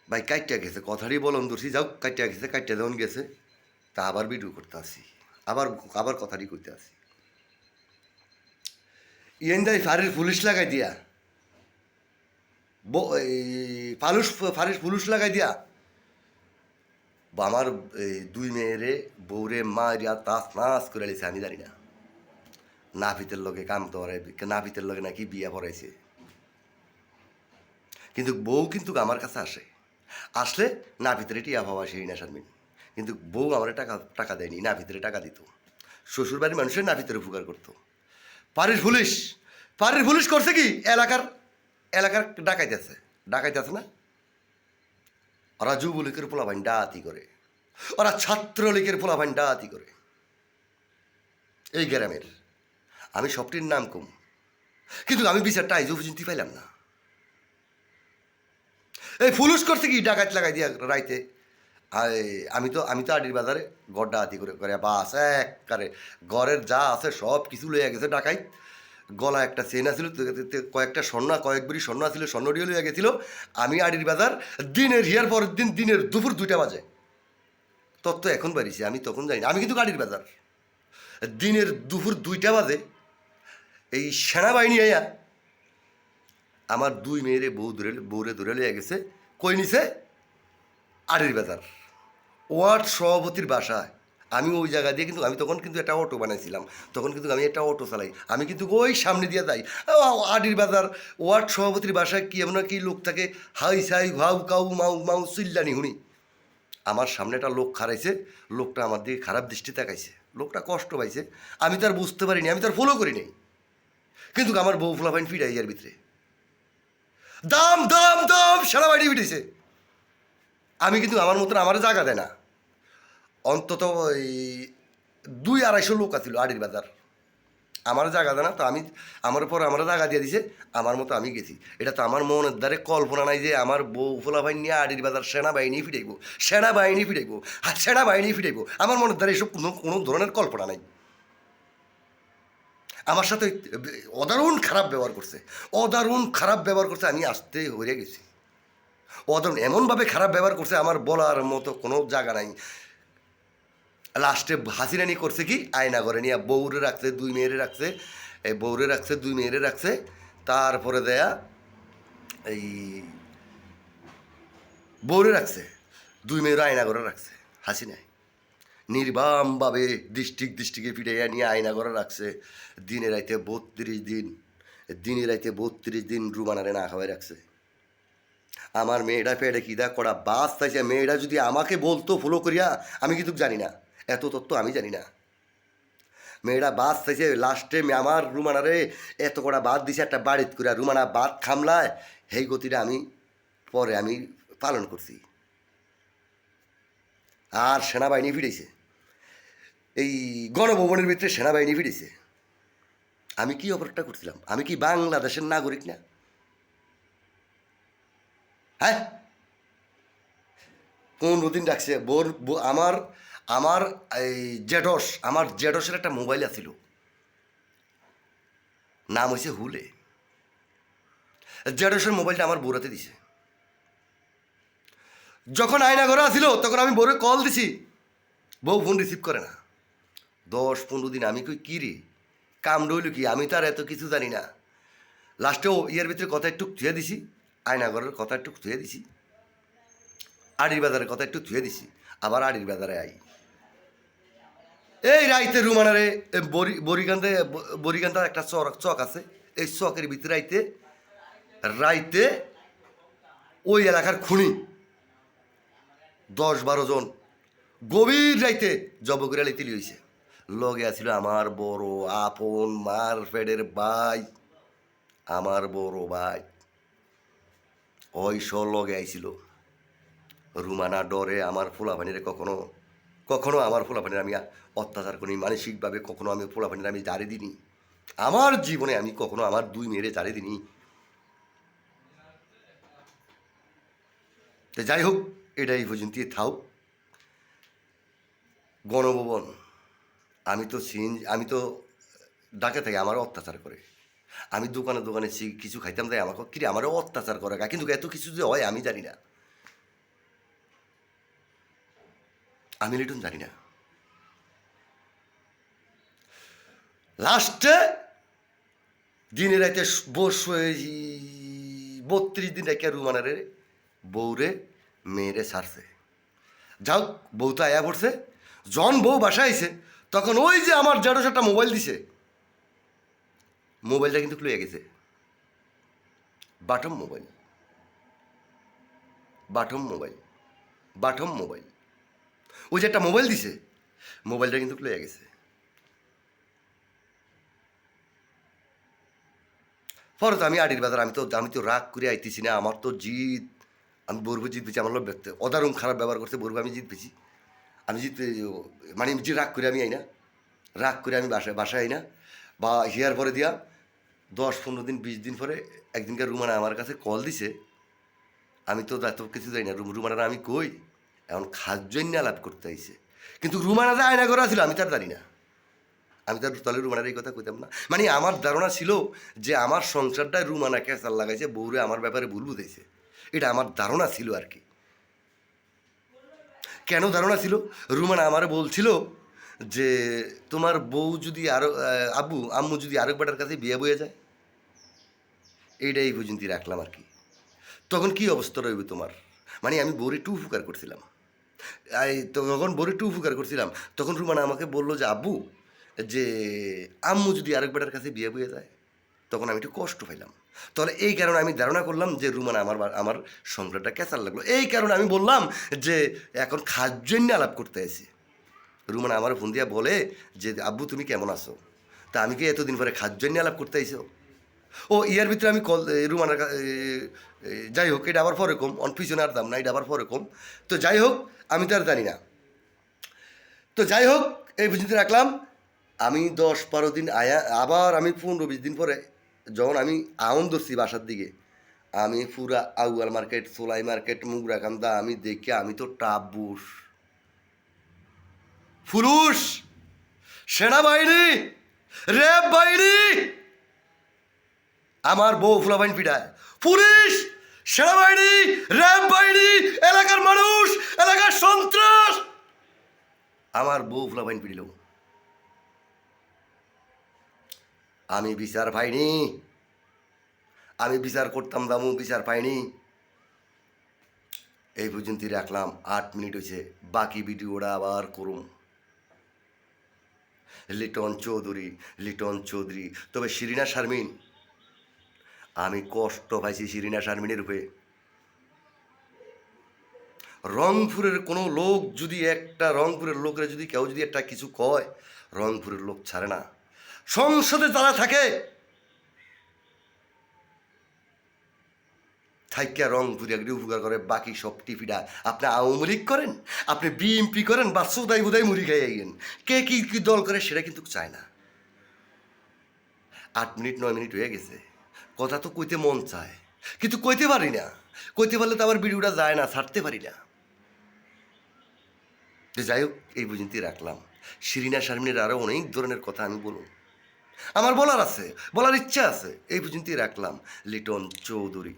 ভাই কাইটটা গেছে, কথারই বলন দর্শি, যাও কাইটটা গেছে, কাইটটা যখন গেছে তা আবার ভিডিও করতে আসি, আবার আবার কথারই করতে আসি। ইয়েন যাই ফারির পুলিশ লাগাই দিয়া, ফালুস ফারিস পুলিশ লাগাই দিয়া আমার দুই মেয়েরে বউরে মারিয়া তাস নাচ করে লিছে, আমি জানি না। নাপিতের লগে কাম তো নাপিতের লগে নাকি বিয়া পড়াইছে, কিন্তু বউ কিন্তু আমার কাছে আসে, আসলে নাপিতের টিয়া ভাবা সেই না শারমিন, কিন্তু বউ আমার টাকা টাকা দেয়নি, নাপিতের টাকা দিত। শ্বশুর বাড়ির মানুষের নাপিতের উপকার করতো। পারির পুলিশ, পারির পুলিশ করছে কি, এলাকার এলাকার ডাকাইতেছে, ডাকাইতেছে না, ওরা যুবলীগের পোলাভাইন ডাতি করে, ওরা ছাত্রলীগের পোলাভাইন ডাতি করে এই গ্রামের। আমি সবটির নাম কম, কিন্তু আমি বিচারটা আইজও পর্যন্ত পাইলাম না। এই পুলিশ করছে কি, ডাকাত লাগাই দিয়া রাইতে। আমি তো আডির বাজারে গড় ডাকাতি করে করে বাস একবারে ঘরের যা আছে সব কিছু লইয়া গেছে ডাকাই। গলা একটা চেন আছিল, কয়েকটা স্বর্ণ, কয়েকবারই স্বর্ণ আছিল, স্বর্ণটিও লইয়া গেছিল। আমি আডির বাজার দিনের হিয়ার পরের দিন দিনের দুপুর 2টা বাজে, তত্ত্ব এখন বাড়িছি, আমি তখন জানি না। আমি কিন্তু আডির বাজার দিনের দুপুর 2টা বাজে এই সেনাবাহিনী আইয়া আমার দুই মেয়েরে বউরে ধরে লইয়া গেছে। কই নিছে? আড়ির বাজার ওয়ার্ড সভাপতির বাসায়। আমি ওই জায়গা দিয়ে কিন্তু আমি তখন কিন্তু একটা অটো বানাইছিলাম, তখন কিন্তু আমি একটা অটো চালাই, আমি কিন্তু ওই সামনে দিয়ে যাই। আড়ির বাজার ওয়ার্ড সভাপতির বাসায় কি এমন কি লোক থাকে, হাই সাই ভাউ কাউ মাউ মাউ চিল্লানি হুনি। আমার সামনে একটা লোক খারাইছে, লোকটা আমার দিকে খারাপ দৃষ্টি তাকাইছে, লোকটা কষ্ট পাইছে, আমি তার বুঝতে পারিনি, আমি তার ফলো করি নাই। কিন্তু আমার বউ ফোলাফাইন ফিরাই এর ভিতরে দাম দাম দাম সারা বাড়ি ফিটেছে। আমি কিন্তু আমার মতন আমার জায়গা দেয় না, অন্তত ওই 200-250 লোক আছিল আড়ির বাজার, আমার জায়গা দেয় না। তো আমি আমার পর আমার জায়গা দিয়ে দিছে, আমার মতো আমি গেছি। এটা তো আমার মনের দ্বারে কল্পনা নাই যে আমার বউ ফোলাভাই নিয়ে আড়ির বাজার সেনাবাহিনী ফিরাইব, সেনাবাহিনী ফিরাইব, সেনাবাহিনী ফিরাইব। আমার মনের দ্বারা এসব কোনো কোনো ধরনের কল্পনা নাই। আমার সাথে অদারুণ খারাপ ব্যবহার করছে, অদারুণ খারাপ ব্যবহার করছে, আমি আসতে হয়ে গেছি। অদারুণ এমনভাবে খারাপ ব্যবহার করছে আমার বলার মতো কোনো জায়গা নাই। লাস্টে হাসিরানি করছে কি, আয়না ঘরে নিয়ে বউরে রাখছে, দুই মেয়েরে রাখছে, এই বউরে রাখছে, দুই মেয়েরে রাখছে। তারপরে দেয়া এই বউরে রাখছে, দুই মেয়ের আয়না ঘরে রাখছে হাসিনায়, নির্বামভাবে ডিস্ট্রিক্টে ফিরাইয়া নিয়ে আয়না ঘরে রাখছে। দিনে রাইতে 32 দিন, দিনে রাইতে 32 দিন রুমানারে না খাওয়াই রাখছে। আমার মেয়েটা পেটে কিদা করা বাস চাইছে, মেয়েটা যদি আমাকে বলতো ফলো করিয়া, আমি কিন্তু জানি না, এত তথ্য আমি জানি না। মেয়েটা বাস চাইছে, লাস্টে আমার রুমানারে এত কটা বাদ দিছে একটা বাড়িত করে, রুমানা বাদ খামলায়, সেই গতিটা আমি পরে আমি পালন করছি। আর সেনাবাহিনী ফিরেছে, এই গণভবনের ভিতরে সেনাবাহিনী ফিরেছে। আমি কি অপরাধটা করছিলাম? আমি কি বাংলাদেশের নাগরিক না? হ্যাঁ, কোন দিন ডাকছে আমার আমার এই আমার জেডসের একটা মোবাইল আছিল, নাম হয়েছে হুলে। জেডসের মোবাইলটা আমার বউরাতে দিছে। যখন আয়না ঘরে আসিল তখন আমি বউরে কল দিছি, বউ ফোন রিসিভ করে না। 10-15 দিন আমি কই কী রে, কাম রইল কি, আমি তো আর এত কিছু জানি না। লাস্টেও ইয়ের ভিতরে কথা একটু থুয়ে দিছি, আয়নাঘরের কথা একটু থুয়ে দিছি, আড়ির বাজারের কথা একটু থুয়ে দিছি, আবার আড়ির বাজারে আই। এই রাইতে রুমানারে বরিগান্ধা একটা চক আছে, এই চকের ভিতরে রাইতে রাইতে ওই এলাকার খুনি 10-12 জন গভীর রাইতে জবগুড়া লিতিলি হয়েছে। লগে আছিল আমার বড় আপন মার ফেডের ভাই, আমার বড় ভাই ওই লগে আইছিল। রুমানা ডরে আমার ফুলাপানিরে কখনো কখনো আমার ফুলাপানির আমি অত্যাচার করি, মানসিকভাবে কখনো আমি ফুলাপানির আমি জারি দিনি। আমার জীবনে আমি কখনো আমার দুই মেয়েরে জারি দিনি। তো যাই হোক, এটাই পর্যন্ত থাও। গণভবন আমি তো ডাকে থাকি, আমারও অত্যাচার করে। আমি দোকানে দোকানে কিছু খাইতাম, তাই আমাকে কিরে আমারও অত্যাচার করে, কিন্তু এত কিছু যে হয় আমি জানি না। আমি লিটন জানি না। লাস্টে দিনে রাইতে 32 দিন রেখে রুমানারে বউরে মেয়েরে ছাড়ছে। যাও, বউ তো আয়া পড়ছে। জন বউ বাসায় আইছে, তখন ওই যে আমার জেঠোস একটা মোবাইল দিছে, মোবাইলটা কিন্তু লইয়া গেছে। বাটম মোবাইল, বাটম মোবাইল, বাটম মোবাইল। ওই যে একটা মোবাইল দিছে, মোবাইলটা কিন্তু লইয়া গেছে। পরে তো আমি আডির বাজার, আমি তো রাগ করে আইতেছি না, আমার তো জিত, আমি বরবু জিত পেয়েছি, আমার লোক ব্যক্তি অদারুণ খারাপ ব্যবহার করছে, বরবু আমি জিত পেয়েছি, আমি জিত মানে যে রাগ করে আমি আই না, রাগ করে আমি বাসায় আই না, বা হিয়ার পরে দিয়া 10-15 দিন 20 দিন পরে একদিনকার রুমানা আমার কাছে কল দিছে। আমি তো এত কিছু জানি না, রুমানারা আমি কই এখন খাদ্যন্য আলাপ করতে আইছে, কিন্তু রুমানা যে আয়না করা ছিল আমি তার জানি না, আমি তার তাহলে রুমানার এই কথা কইতাম না। মানে আমার ধারণা ছিল যে আমার সংসারটায় রুমানা ক্যাসার লাগাইছে, বউরে আমার ব্যাপারে ভুল বুঝাইছে, এটা আমার ধারণা ছিল আর কি। কেন ধারণা ছিল? রুমানা আমারে বলছিল যে তোমার বউ যদি আরো আম্মু যদি আরেক বেটার কাছে বিয়ে বয়ে যায়, এইটাই পর্যন্ত রাখলাম আর কি। তখন কি অবস্থা রইবে তোমার? মানে আমি বউরে টু ফুকার করছিলাম, তখন বউরে টু ফুকার করছিলাম, তখন রুমানা আমাকে বললো যে আব্বু, যে আম্মু যদি আরেক বেটার কাছে বিয়ে বয়ে যায়, তখন আমি একটু কষ্ট পাইলাম। তাহলে এই কারণে আমি ধারণা করলাম যে রুমানা আমার সংসারটা ক্যাচার লাগলো। এই কারণে আমি বললাম যে এখন খাদ্যন্য আলাপ করতে আসি। রুমানা আমার ফোন দিয়া বলে যে আব্বু তুমি কেমন আছো? তা আমি কি এতদিন পরে খাদ্যন্য আলাপ করতে আইসো? ও ইয়ার ভিতরে আমি কল রুমানার যাই হোক, এটা আবার পরে কম, অন পিছনে আর দাম না, এটা আবার পরে কম। তো যাই হোক, আমি তো আর জানি না। তো যাই হোক, এই পর্যন্ত রাখলাম। আমি 10-12 দিন আয়া, আবার আমি 15-20 দিন পরে যখন আমি আউন ধরছি বাসার দিকে, আমি পুরা আউয়াল মার্কেট, সোলাই মার্কেট, মুগরাকান্দা আমি দেখে আমি তো টাবুস ফুলুস, সেনাবাহিনী, র্যাব বাহিনী, আমার বউ ফুলাবাহিনী পিটায়, পুলিশ, সেনাবাহিনী, র্যাব বাহিনী, এলাকার মানুষ, এলাকার সন্ত্রাস, আমার বউ ফুলাবাহিনী পিটিল। আমি বিচার পাইনি, আমি বিচার করতাম দামু, বিচার পাইনি। এই পর্যন্তই রাখলাম। 8 মিনিট হয়েছে, বাকি ভিডিওটা আবার করুম। লিটন চৌধুরী, লিটন চৌধুরী। তবে শিরিনা শারমিন, আমি কষ্ট পাইছি শিরিনা শারমিনের রূপে। রংপুরের কোনো লোক যদি একটা, রংপুরের লোকের যদি কেউ যদি একটা কিছু কয়, রংপুরের লোক ছাড়ে না। সংসদে যারা থাকে থাইকা রংপুরে উপকার করে, বাকি সব টিপিটা আপনি আওয়ামী লীগ করেন, আপনি বিএমপি করেন, বা সোদাই বোদাই মুড়ি খাই আইয়েন, কে কি কি দল করে সেটা কিন্তু চায় না। 8 মিনিট 9 মিনিট হয়ে গেছে, কথা তো কইতে মন চায়, কিন্তু কইতে পারি না। কইতে পারলে তো আবার ভিডিওটা যায় না, ছাড়তে পারি না। যাই হোক, এই পর্যন্তই রাখলাম। শিরিনা শারমিনের আরও অনেক ধরনের কথা আমি বলুন, আমার বলার আছে, বলার ইচ্ছা আছে। এই পর্যন্তই রাখলাম। লিটন চৌধুরী।